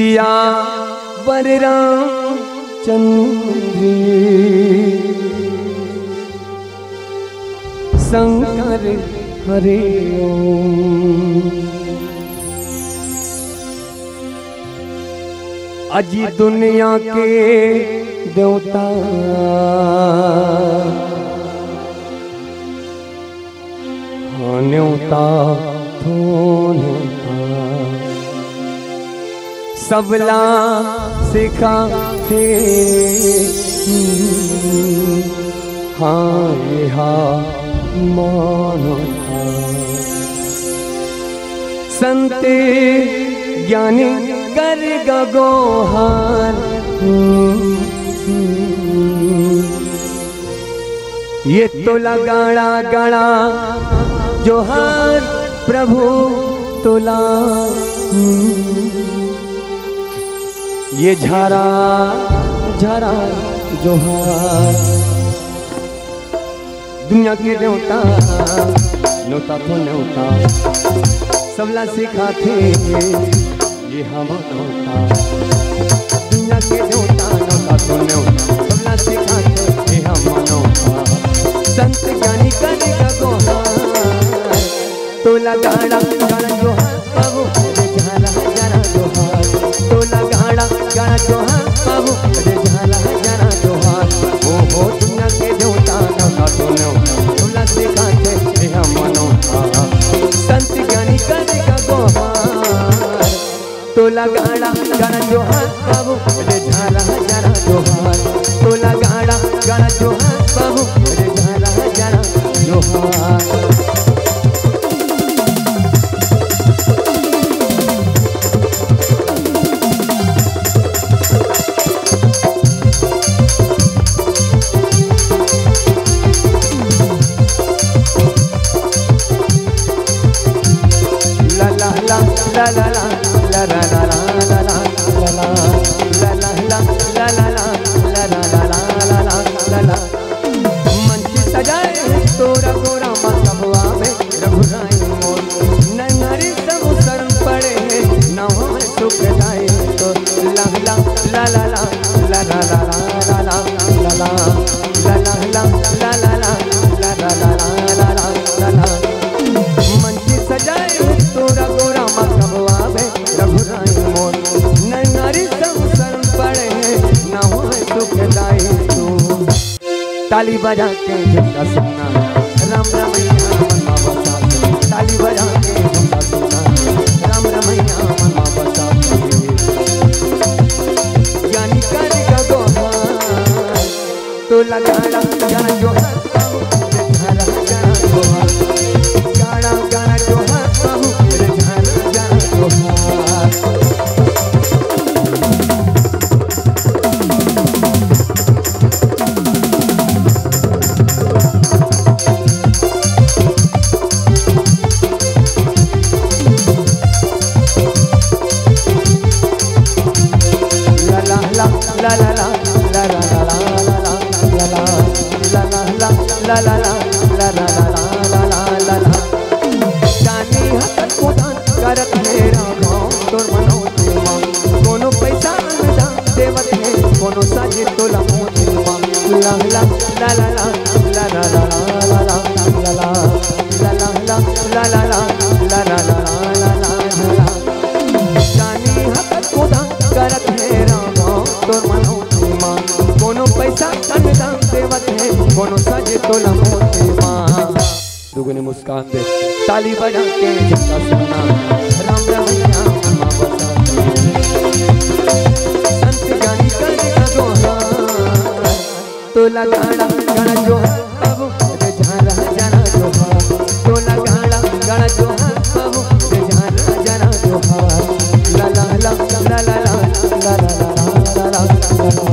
सियावर रामचंद्र शंकर हरे ओम। अजी दुनिया के देवता हाँ न्योता थो न्योता सबला सिखा थे हाँ ये हाँ मानो था संत ज्ञानी कर गोहार ये तो लगाड़ा गाड़ा जोहार प्रभु तोला ये झारा झारा जोहार दुनिया के न्योता न्योता तो न्योता सबला सिखाते ये हम न्योता दुनिया के न्योता न्योता तो न्योता सबला सिखाते ये हम न्योता संत ज्ञानी करेगा गोहार तो लगाड़ा गाड़ा जोहार बाबू रे झाला जरा जोहार तो लगाड़ा गाड़ा जोहार बाबू रे झाला जरा जोहार ओ हो दुनिया के न्योता न्योता तो न्योता सबला सिखाते ये हम न्योता संत ज्ञानी करेगा गोहार तो लगाड़ा गाड़ा जोहार बाबू रे झाला जरा जोहार तो लगाड़ा गाड़ा जोहार बाबू रे झाला जरा जोहार। La la la la la la la la la la la la la la la मन की सजाए तोरा गोरा मतबवा में रघुराई मोर नंगरी सब शरण पड़े ना हो सुख जाए तो ला ला ला ला ला ला ला ला ला ला ला ला ला ला ला ला मन की सजाए तोरा गोरा मतबवा में रघुराई मोर नंगरी सब शरण पड़े ना हो सुख जाए तू। ताली बजा के झुमका सुनना राम रमैया मनमा बसा ताली बजा के झुमका सुनना राम रमैया मनमा बसा ज्ञानी करेगा गोहार तो लगाड़ा गाना जोहार रे झाला गाना जोहार गाना गाना जोहार बाबू रे झाला गाना जोहार। कोनो पैसा देवत है कोनो साजे तोला मोती ला ला ला ला ला ला ला ला ला ला ला ला जानी हकत खुदा करत है राम तोर मनोती मां कोनो पैसा दान देवत है कोनो साजे तोला मोती मां दुगनी मुस्कान दे ताली बजा के झुमका सुनना राम रमैया मनमा बसा संत ज्ञानी करेगा गोहार तो लगाड़ा गाड़ा जोहार बाबू रे झाला जरा जोहार तो लगाड़ा गाड़ा जोहार बाबू रे झाला जरा जोहार ला ला ला ला ला ला ला ला ला ला ला ला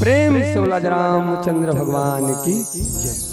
प्रेम से बोला रामचंद्र भगवान की जय।